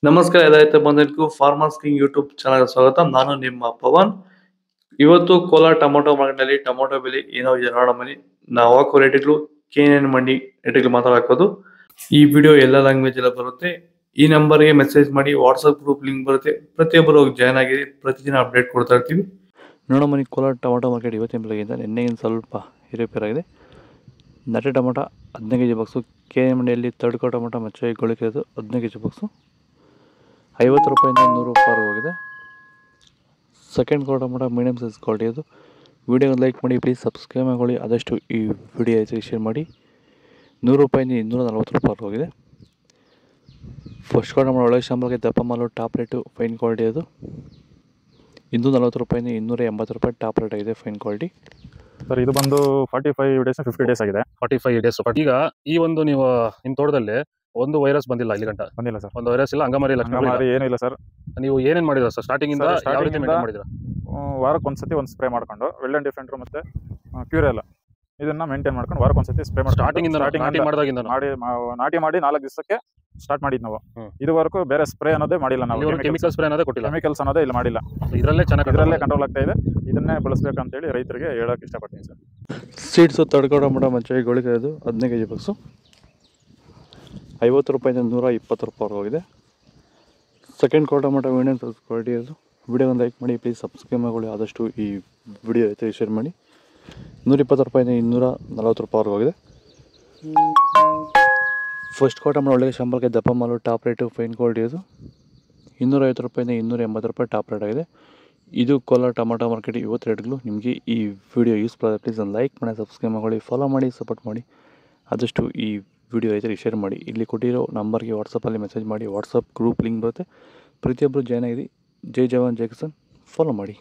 ನಮಸ್ಕಾರ ಎಲ್ಲ ರೈತ ಬಂಧುಗಳಿಗೂ ಫಾರ್ಮರ್ಸ್ ಕಿಂಗ್ ಯೂಟ್ಯೂಬ್ ಚಾನಲ್ ಸ್ವಾಗತ. ನಾನು ನಿಮ್ಮ ಪವನ್. ಇವತ್ತು ಕೋಲಾರ ಟೊಮೊಟೊ ಮಾರ್ಕೆಟ್ನಲ್ಲಿ ಟೊಮೊಟೊ ಬೆಲೆ ಏನೋ ಇದೆ ನೋಡೋಣ ಬನ್ನಿ. ನಾವು ಹಾಕೋ ರೇಟ್ಗಳು KNN ಮಂಡಿ ರೇಟ್ಗಳು ಮಾತಾಡೋದು. ಈ ವಿಡಿಯೋ ಎಲ್ಲ ಲ್ಯಾಂಗ್ವೇಜ್ ಎಲ್ಲ ಬರುತ್ತೆ. ಈ ನಂಬರ್ಗೆ ಮೆಸೇಜ್ ಮಾಡಿ, ವಾಟ್ಸಪ್ ಗ್ರೂಪ್ ಲಿಂಕ್ ಬರುತ್ತೆ, ಪ್ರತಿಯೊಬ್ಬರು ಜಾಯ್ನ್ ಆಗಿ ಪ್ರತಿದಿನ ಅಪ್ಡೇಟ್ ಕೊಡ್ತಾ ಇರ್ತೀವಿ. ನೋಡೋ ಬನ್ನಿ, ಕೋಲಾರ ಟೊಮೊಟೊ ಮಾರ್ಕೆಟ್ ಇವತ್ತಿನ ಬೆಳಗ್ಗೆಯಿಂದ ನಿನ್ನೆಗಿಂತ ಸ್ವಲ್ಪ ಏರುಪೇರಾಗಿದೆ. ನಾಟಿ ಟೊಮೊಟೊ 15 kg ಬಾಕ್ಸು, KNN ಮಂಡಿಯಲ್ಲಿ ತಡ್ಕೋ ಟೊಮೊಟೊ ಮಚ್ಚೆ ಗೋಳಿಕೆದು 15 kg ಬಾಕ್ಸು 50 ರೂಪಾಯಿಂದ 100 ರೂಪಾಯಿ ಹೋಗಿದೆ. Second quality tomato medium size quality ಅದು. ವಿಡಿಯೋಗೆ ಲೈಕ್ ಮಾಡಿ, ಪ್ಲೀಸ್ ಸಬ್ಸ್ಕ್ರೈಬ್ ಮಾಡಿ, ಆದಷ್ಟು ಈ ವಿಡಿಯೋ ಐತೆ ಶೇರ್ ಮಾಡಿ. 100 ರೂಪಾಯಿಂದ 240 ರೂಪಾಯಿ ಹೋಗಿದೆ. ಫಸ್ಟ್ ಕ್ವಾಲಿಟಿ ಟೊಮೊಟೊ ಒಳ್ಳೆ ಶಾಂಬಲ್ಗೆ ದಪ್ಪ ಮಾಲು ಟಾಪ್ ರೇಟು ಫೈನ್ ಕ್ವಾಲಿಟಿ ಅದು. 240 ರೂಪಾಯಿಂದ 280 ರೂಪಾಯಿ ಟಾಪ್ ರೇಟ್ ಆಗಿದೆ ಫೈನ್ ಕ್ವಾಲಿಟಿ. ಸರ್ ಇದು ಬಂದು 45 ಡೇಸ್ 50 ಡೇಸ್ ಆಗಿದೆ. 45 ಡೇಸ್. ಈಗ ಈ ಒಂದು ನೀವು ನಿಮ್ಮ ತೋಟದಲ್ಲಿ ಒಂದು ವೈರಸ್ ಬಂದಿಲ್ಲ ಇಲ್ಲಿ ಗಂಟ? ಬಂದಿಲ್ಲ ಸರ್. ಒಂದು ವೈರಸ್ ಇಲ್ಲ, ಅಂಗಮಾರಿ ಲಕ್ಷಣ ಏನೂ ಇಲ್ಲ ಸರ್. ನೀವು ಏನೇನ್ ಮಾಡಿದ್ರ ಸರ್ ಸ್ಟಾರ್ಟಿಂಗ್ ಇಂದ? ಯಾವ ರೀತಿ ಮೇಂಟೈನ್ ಮಾಡಿದ್ರ? ವಾರಕ್ಕೆ ಒಂದ್ಸತಿ ಒಂದು ಸ್ಪ್ರೇ ಮಾಡ್ಕೊಂಡು ವೆಲ್ ಡಿಫೆಂಡರ್ ಮತ್ತೆ ಕ್ಯೂರೆಲ್ಲ ಇದನ್ನ ಮೇಂಟೈನ್ ಮಾಡ್ಕೊಂಡು ವಾರಕ್ಕೆ ಒಂದ್ಸತಿ ಸ್ಪ್ರೇ ಮಾಡಿ ಸ್ಟಾರ್ಟಿಂಗ್ ನಾಟಿ ಮಾಡಿದಾಗಿಂದ ನಾಟಿ ಮಾಡಿ 4 ದಿವಸಕ್ಕೆ ಸ್ಟಾರ್ಟ್ ಮಾಡಿದ್ ನಾವು. ಇದುವರೆಗೂ ಬೇರೆ ಸ್ಪ್ರೇ ಅನ್ನೋದೇ ಮಾಡಿಲ್ಲ ನಾವು. ಕೆಮಿಕಲ್ ಸ್ಪ್ರೇ ಅನ್ನೋದೇ ಕೊಟ್ಟಿಲ್ಲ, ಕೆಮಿಕಲ್ಸ್ ಅನ್ನೋದೇ ಇಲ್ಲಿ ಮಾಡಿಲ್ಲ. ಇದರಲ್ಲೇ ಕಂಟ್ರೋಲ್ ಆಗ್ತಾ ಇದೆ. ಇದನ್ನೇ ಬಳಸಬೇಕಂತ ಹೇಳಿ ರೈತರಿಗೆ ಹೇಳಕ್ ಇಷ್ಟಪಡ್ತೀನಿ ಸರ್. ಸೀಡ್ಸು ತಡ್ಕೋ ಟೊಮೊಟೊ ಮಚ್ಚೆ ಗೋಳಿಕೆದು 15 kg ಬಾಕ್ಸು 50 ರೂಪಾಯಿಂದ 120 ರೂಪಾಯಿ ಹೋಗಿದೆ. Second quality tomato medium size quality ಅದು. ವಿಡಿಯೋನ ಲೈಕ್ ಮಾಡಿ, ಪ್ಲೀಸ್ ಸಬ್ಸ್ಕ್ರೈಬ್ ಮಾಡಿ, ಆದಷ್ಟು ಈ ವಿಡಿಯೋ ಐತೆ ಶೇರ್ ಮಾಡಿ. 120 ರೂಪಾಯಿಂದ 240 ರೂಪಾಯಿ ಹೋಗಿದೆ. ಫಸ್ಟ್ ಕ್ವಾಲಿಟಿ ಟೊಮೊಟೊ ಒಳ್ಳೆ ಶಾಂಬಲ್ಗೆ ದಪ್ಪ ಮಾಲು ಟಾಪ್ ರೇಟು ಫೈನ್ ಕ್ವಾಲಿಟಿ ಅದು. 250 ರೂಪಾಯಿಂದ 280 ರೂಪಾಯಿ ಟಾಪ್ ರೇಟ್ ಆಗಿದೆ. ಇದು ಕೋಲಾರ ಟೊಮೊಟೊ ಮಾರ್ಕೆಟ್ ಇವತ್ತು ರೇಟ್ಗಳು. ನಿಮಗೆ ಈ ವಿಡಿಯೋ ಯೂಸ್ಫುಲ್ ಆದರೆ ಪ್ಲೀಸ್ ಲೈಕ್ ಮಾಡಿ, ಸಬ್ಸ್ಕ್ರೈಬ್ ಮಾಡಿ, ಫಾಲೋ ಮಾಡಿ, ಸಪೋರ್ಟ್ ಮಾಡಿ. ಆದಷ್ಟು ಈ ವಿಡಿಯೋ ಐತೆ ಶೇರ್ ಮಾಡಿ. ಇಲ್ಲಿ ಕೊಟ್ಟಿರೋ ನಂಬರ್ಗೆ ವಾಟ್ಸಪ್ಪಲ್ಲಿ ಮೆಸೇಜ್ ಮಾಡಿ, ವಾಟ್ಸಪ್ ಗ್ರೂಪ್ ಲಿಂಕ್ ಬರುತ್ತೆ, ಪ್ರತಿಯೊಬ್ಬರು ಜಾಯ್ನ್ ಆಗಿ. ಜೈ ಜವಾನ್ ಜೈ ಕಿಸಾನ್ ಫಾಲೋ ಮಾಡಿ.